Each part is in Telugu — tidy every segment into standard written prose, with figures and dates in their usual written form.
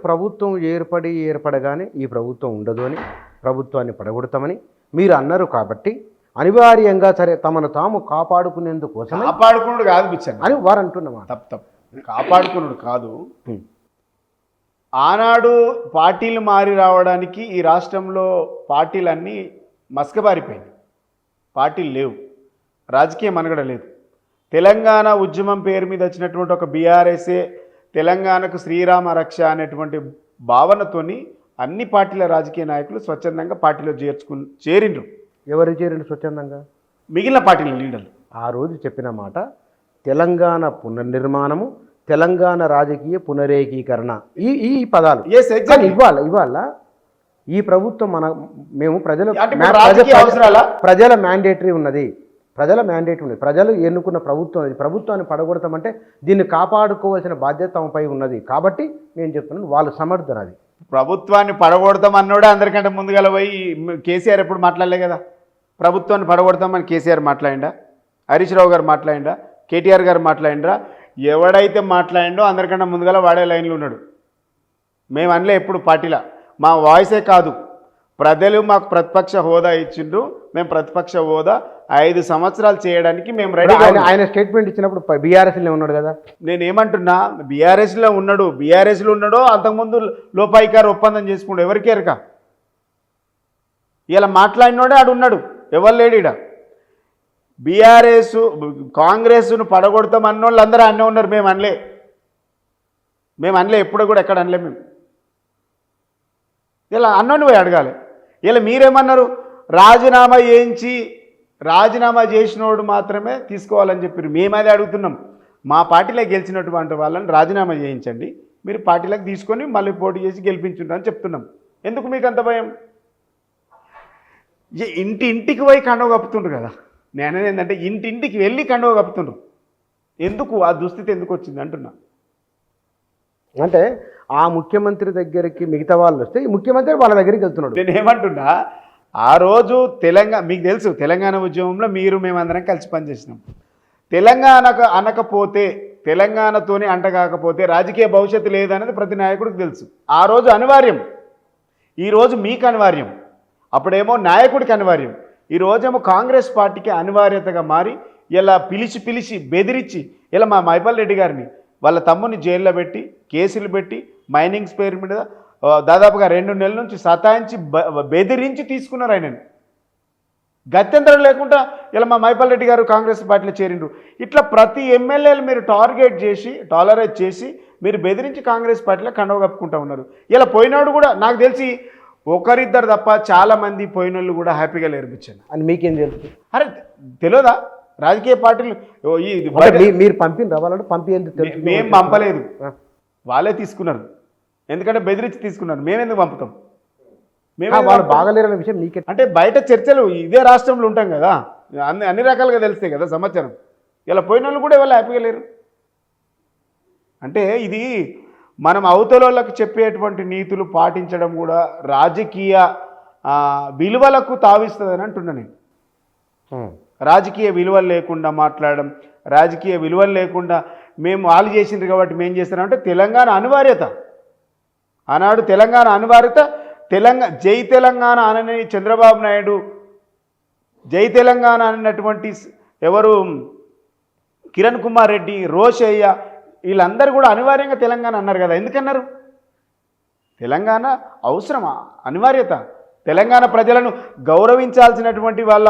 ప్రభుత్వం ఏర్పడగానే ఈ ప్రభుత్వం ఉండదు అని, ప్రభుత్వాన్ని పడగొడతామని మీరు అన్నారు కాబట్టి అనివార్యంగా సరే తమను తాము కాపాడుకునేందుకోసం కాపాడుకున్నాడు కాదు బిచ్చన్న అని వారు అంటున్నమాట. తప్పు కాపాడుకున్నాడు కాదు. ఆనాడు పార్టీలు మారి రావడానికి ఈ రాష్ట్రంలో పార్టీలన్నీ మస్కబారిపోయినాయి. పార్టీలు లేవు, రాజకీయ మనుగడ లేదు. తెలంగాణ ఉద్యమం పేరు మీద వచ్చినటువంటి ఒక బీఆర్ఎస్ఏ తెలంగాణకు శ్రీరామ రక్ష అనేటువంటి భావనతోని అన్ని పార్టీల రాజకీయ నాయకులు స్వచ్ఛందంగా పార్టీలో చేరిండ్రు. ఎవరు చేరిన స్వచ్ఛందంగా? మిగిలిన పార్టీల లీడర్లు. ఆ రోజు చెప్పిన మాట తెలంగాణ పునర్నిర్మాణము, తెలంగాణ రాజకీయ పునరేకీకరణ, ఈ పదాలు. ఇవాళ ఈ ప్రభుత్వం మేము ప్రజల మ్యాండేటరీ ఉన్నది, ప్రజలు ఎన్నుకున్న ప్రభుత్వం, ప్రభుత్వాన్ని పడగొడతామంటే దీన్ని కాపాడుకోవాల్సిన బాధ్యత తమపై ఉన్నది. కాబట్టి నేను చెప్తున్నాను వాళ్ళు సమర్థన. అది ప్రభుత్వాన్ని పడగొడతాం అన్నోడే అందరికంటే ముందుగా పోయి కేసీఆర్ ఎప్పుడు మాట్లాడలే కదా. ప్రభుత్వాన్ని పడగొడతామని కేసీఆర్ మాట్లాడిండా, హరీష్ రావు గారు మాట్లాడిండా, కేటీఆర్ గారు మాట్లాడిండ్రా? ఎవడైతే మాట్లాడిండో అందరికంటే ముందుగా వాడే లైన్లో ఉన్నాడు. మేము అనలే ఎప్పుడు పార్టీలా, మా వాయిసే కాదు, ప్రజలు మాకు ప్రతిపక్ష హోదా ఇచ్చిండ్రు, మేము ప్రతిపక్ష హోదా 5 సంవత్సరాలు చేయడానికి మేము రెడీ. ఆయన స్టేట్మెంట్ ఇచ్చినప్పుడు బీఆర్ఎస్లో ఉన్నాడు కదా. నేనేమంటున్నా, బీఆర్ఎస్లో ఉన్నాడో అంతకుముందు లోపాయికారు ఒప్పందం చేసుకుంటూ ఎవరికి ఎరక. ఇలా మాట్లాడినోడే ఆడు ఉన్నాడు, ఎవరు లేడీడ. బీఆర్ఎస్ కాంగ్రెస్ను పడగొడతాం అన్నోళ్ళు అందరూ అన్నీ ఉన్నారు. మేము అనలే ఎప్పుడు కూడా ఎక్కడ అనలే. మేము ఇలా అన్నోని పోయి అడగాలి. ఇలా మీరేమన్నారు, రాజీనామా చేసినోడు మాత్రమే తీసుకోవాలని చెప్పారు. మేము అదే అడుగుతున్నాం. మా పార్టీలో గెలిచినటువంటి వాళ్ళని రాజీనామా చేయించండి, మీరు పార్టీలోకి తీసుకొని మళ్ళీ పోటీ చేసి గెలిపించుంటారు అని చెప్తున్నాం. ఎందుకు మీకు అంత భయం? ఇంటింటికి పోయి కండవ కప్పుతుండ్రు కదా. నేనేది ఏంటంటే ఇంటింటికి వెళ్ళి కండవ కప్పుతుండ్రు. ఎందుకు ఆ దుస్థితి ఎందుకు వచ్చింది అంటున్నా. అంటే ఆ ముఖ్యమంత్రి దగ్గరికి మిగతా వాళ్ళు వస్తే ఈ ముఖ్యమంత్రి వాళ్ళ దగ్గరికి వెళ్తున్నాడు. నేను ఏమంటున్నా, ఆ రోజు మీకు తెలుసు తెలంగాణ ఉద్యమంలో మేమందరం కలిసి పనిచేసినాం. తెలంగాణకు అనకపోతే, తెలంగాణతోనే అంటకాకపోతే రాజకీయ భవిష్యత్తు లేదనేది ప్రతి నాయకుడికి తెలుసు. ఆ రోజు అనివార్యం, ఈరోజు మీకు అనివార్యం. అప్పుడేమో నాయకుడికి అనివార్యం, ఈరోజేమో కాంగ్రెస్ పార్టీకి అనివార్యతగా మారి ఇలా పిలిచి బెదిరించి ఇలా మా మైపాల్ రెడ్డి గారిని వాళ్ళ తమ్ముని జైల్లో పెట్టి కేసులు పెట్టి మైనింగ్స్ పేరు మీద దాదాపుగా 2 నెలల నుంచి సతాయించి బెదిరించి తీసుకున్నారు ఆయనని. గత్యంతరం లేకుండా ఇలా మా మైపాల్ రెడ్డి గారు కాంగ్రెస్ పార్టీలో చేరిండ్రు. ఇట్లా ప్రతి ఎమ్మెల్యేలు మీరు టాలరేట్ చేసి మీరు బెదిరించి కాంగ్రెస్ పార్టీలో కండవ కప్పుకుంటూ ఉన్నారు. ఇలా పోయినాడు కూడా నాకు తెలిసి ఒకరిద్దరు తప్ప చాలామంది పోయినోళ్ళు కూడా హ్యాపీగా లేర్పించాను అని మీకేం తెలుసు? అరే తెలియదా? రాజకీయ పార్టీలు మీరు పంపిన వాళ్ళని మేము పంపలేదు, వాళ్ళే తీసుకున్నారు. ఎందుకంటే బెదిరించి తీసుకున్నారు. మేమెందుకు పంపుతాం? వాళ్ళు బాగలేరనే విషయం మీకే అంటే బయట చర్చలు ఇదే రాష్ట్రంలో ఉంటాం కదా, అన్ని రకాలుగా తెలుస్తాయి కదా సమాచారం. ఇలా పోయిన వాళ్ళు కూడా ఎవరు హ్యాపీగా లేరు. అంటే ఇది మనం అవతలోళ్ళకు చెప్పేటువంటి నీతులు పాటించడం కూడా రాజకీయ విలువలకు తావిస్తుందని అంటున్నా నేను. రాజకీయ విలువలు లేకుండా మాట్లాడడం, రాజకీయ విలువలు లేకుండా మేము వాళ్ళు చేసిండ్రు కాబట్టి మేము చేస్తున్నామంటే తెలంగాణ అనివార్యత. ఆనాడు తెలంగాణ అనివార్యత. జై తెలంగాణ అనని చంద్రబాబు నాయుడు, జై తెలంగాణ అన్నటువంటి ఎవరు కిరణ్ కుమార్ రెడ్డి, రోషయ్య వీళ్ళందరూ కూడా అనివార్యంగా తెలంగాణ అన్నారు కదా. ఎందుకన్నారు? తెలంగాణ అవసరమా, అనివార్యత. తెలంగాణ ప్రజలను గౌరవించాల్సినటువంటి వాళ్ళ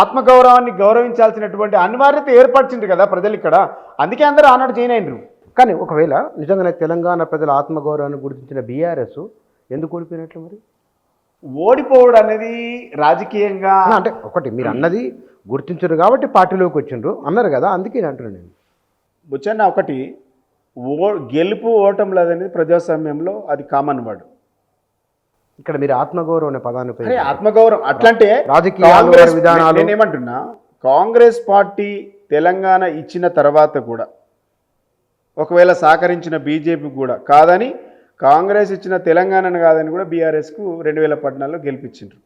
ఆత్మగౌరవాన్ని గౌరవించాల్సినటువంటి అనివార్యత ఏర్పరిచింది కదా ప్రజలు ఇక్కడ. అందుకే అందరూ ఆనాడు జాయిన్ అయినరు. కానీ ఒకవేళ నిజంగానే తెలంగాణ ప్రజల ఆత్మగౌరవాన్ని గుర్తించిన బీఆర్ఎస్ ఎందుకు ఓడిపోయినట్లు? మరి ఓడిపోవడం అనేది రాజకీయంగా అంటే ఒకటి మీరు అన్నది గుర్తించరు కాబట్టి పార్టీలోకి వచ్చిండ్రు అన్నారు కదా, అందుకే అంటున్నాను నేను. బుచ్చన్న, ఒకటి గెలుపు ఓటములు అనేది ప్రజాస్వామ్యంలో అది కామన్ వర్డ్. ఇక్కడ మీరు ఆత్మగౌరవం అనే పదాన్ని ఆత్మగౌరవం అట్లంటే రాజకీయ విధానాలు. నేనేమంటున్నా, కాంగ్రెస్ పార్టీ తెలంగాణ ఇచ్చిన తర్వాత కూడా ఒకవేళ సహకరించిన బీజేపీ కూడా కాదని, కాంగ్రెస్ ఇచ్చిన తెలంగాణను కాదని కూడా బీఆర్ఎస్కు 2014లో గెలిపించిండ్రు.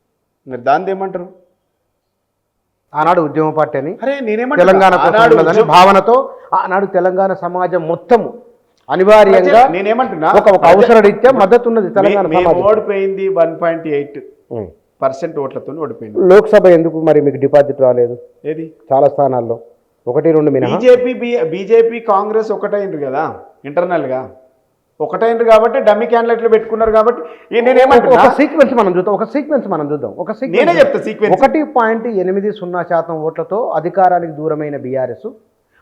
మరి దాన్ని ఏమంటారు? ఆనాడు ఉద్యమ పార్టీ అని అరే నేనేమంటున్నా, తెలంగాణ భావనతో ఆనాడు తెలంగాణ సమాజం మొత్తము అనివార్యంగా నేనేమంటున్నా ఒక అవసర రీత్యా మద్దతు ఉన్నది తెలంగాణ సమాజం. ఓడిపోయింది 1.8% ఓట్లతో ఓడిపోయింది. లోక్సభ ఎందుకు మరి మీకు డిపాజిట్ రాలేదు? ఏది చాలా స్థానాల్లో 1-2 మినహా. బీజేపీ కాంగ్రెస్ ఒకటైండ్రు కదా ఇంటర్నల్గా, ఒకటైండ్రు కాబట్టి డమ్మీ క్యాండిడేట్లు పెట్టుకున్నారు కాబట్టి నేనేమంటున్నా ఒక సీక్వెన్స్ మనం చూద్దాం. నేనే చెప్తా సీక్వెన్స్. 1.80% ఓట్లతో అధికారానికి దూరమైన బీఆర్ఎస్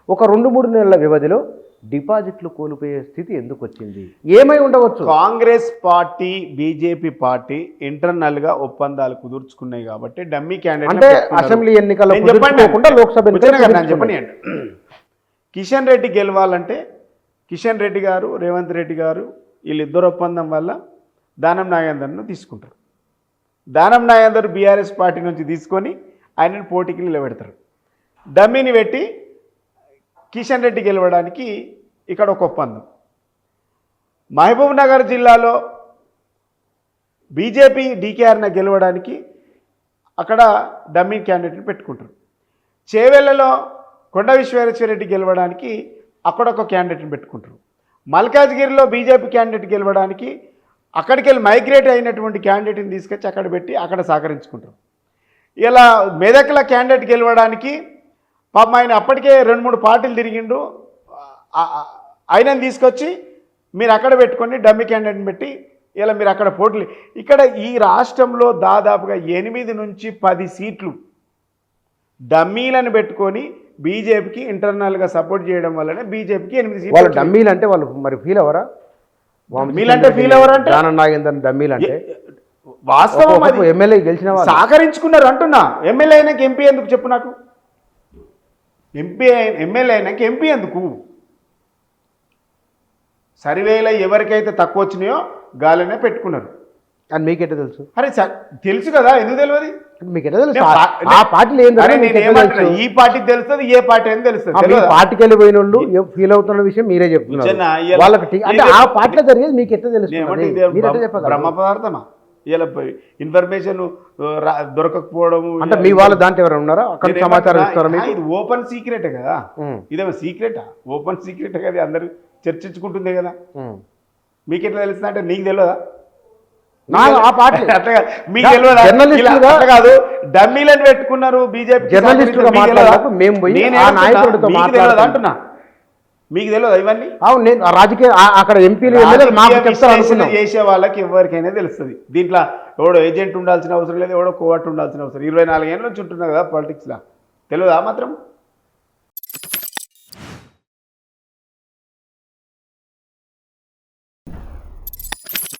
ఒక 2-3 నెలల వ్యవధిలో డిపాజిట్లు కోల్పోయే స్థితి ఎందుకు వచ్చింది? ఏమై ఉండవచ్చు? Congress party BJP party internal గా ఒప్పందాలు కుదుర్చుకున్నాయి కాబట్టి డమ్మీ క్యాండిడేట్ అంటే అసెంబ్లీ ఎన్నికల్లో కుదుర్చుకోకుండా లోక్సభ చెప్పండి. కిషన్ రెడ్డి గెలవాలంటే కిషన్ రెడ్డి గారు రేవంత్ రెడ్డి గారు వీళ్ళిద్దరు ఒప్పందం వల్ల దానం నాగేందర్ను తీసుకుంటారు. దానం నాగేందర్ బీఆర్ఎస్ పార్టీ నుంచి తీసుకొని ఆయనను పోటీకి నిలబెడతారు. డమ్మీని పెట్టి కిషన్ రెడ్డి గెలవడానికి ఇక్కడ ఒక ఒప్పందం. మహబూబ్ నగర్ జిల్లాలో బీజేపీ డీకేఆర్ని గెలవడానికి అక్కడ డమ్మీ క్యాండిడేట్ని పెట్టుకుంటారు. చేవెళ్లలో కొండ విశ్వేశ్వరరెడ్డి గెలవడానికి అక్కడ ఒక క్యాండిడేట్ని పెట్టుకుంటారు. మల్కాజ్గిరిలో బీజేపీ క్యాండిడేట్ గెలవడానికి అక్కడికి వెళ్ళి మైగ్రేట్ అయినటువంటి క్యాండిడేట్ని తీసుకొచ్చి అక్కడ పెట్టి అక్కడ సహకరించుకుంటారు. ఇలా మెదక్ల క్యాండిడేట్ గెలవడానికి పాపం ఆయన అప్పటికే 2-3 పార్టీలు తిరిగిండు, ఆయనను తీసుకొచ్చి మీరు అక్కడ పెట్టుకొని డమ్మీ క్యాండిడేట్ని పెట్టి ఇలా మీరు అక్కడ పోటీలు. ఇక్కడ ఈ రాష్ట్రంలో దాదాపుగా 8 నుంచి 10 సీట్లు డమ్మీలను పెట్టుకొని బీజేపీకి ఇంటర్నల్గా సపోర్ట్ చేయడం వల్లనే బీజేపీకి 8 సీట్లు. వాళ్ళు డమ్మీలు అంటే వాళ్ళు మరి ఫీల్ అవ్వరా? డమ్మీలంటే ఫీల్ అవ్వరంటే దానం నాగేందర్ డమ్మీలు అంటే వాస్తవం. ఎమ్మెల్యే గెలిచిన వాళ్ళు సహకరించుకున్నారు అంటున్నా. ఎమ్మెల్యే అయినాక ఎంపీ ఎందుకు చెప్పు నాకు? ఎమ్మెల్యే అయినాక ఎంపీ ఎందుకు? సర్వేలో ఎవరికైతే తక్కువ వచ్చినాయో గాలినే పెట్టుకున్నారు. అని మీకెట్ట తెలుసు? అరే తెలుసు కదా, ఎందుకు తెలియదు? మీకెట్ట తెలుసు? ఆ పార్టీలు ఈ పార్టీకి తెలుస్తుంది, ఏ పార్టీ అని తెలుస్తుంది. పార్టీకి వెళ్ళిపోయిన వాళ్ళు ఫీల్ అవుతున్న విషయం మీరే చెప్తున్నారు. వాళ్ళకి అంటే ఆ పార్టీలో జరిగేది మీకు ఎట్లా తెలుసు? బ్రహ్మ పదార్థమా? ఇలా ఇన్ఫర్మేషన్ దొరకకపోవడం అంటే మీ వాళ్ళు దాంట్లో ఎవరైనా ఉన్నారా? అక్కడ సమాచారం ఇస్తారా? ఇది ఓపెన్ సీక్రెటే కదా, ఇదేమో సీక్రెటా? ఓపెన్ సీక్రెట్ కదా, అందరు చర్చించుకుంటుందే కదా. మీకు ఎట్లా తెలుస్తుంది అంటే నీకు తెలియదా? మీకు తెలియదా? కాదు, డమ్మీలను పెట్టుకున్నారు బీజేపీ జర్నలిస్టులుగా అంటున్నా. మీకు తెలియదు ఇవన్నీ? అవును, నేను రాజకీయ అక్కడ ఎంపీలు చేసే వాళ్ళకి ఎవరికైనా తెలుస్తుంది. దీంట్లో ఎవడో ఏజెంట్ ఉండాల్సిన అవసరం లేదు, ఎవడో కోవర్ట్ ఉండాల్సిన అవసరం. 24 ఏళ్ళ నుంచి ఉంటున్నా కదా పాలిటిక్స్లో, తెలియదా మాత్రం?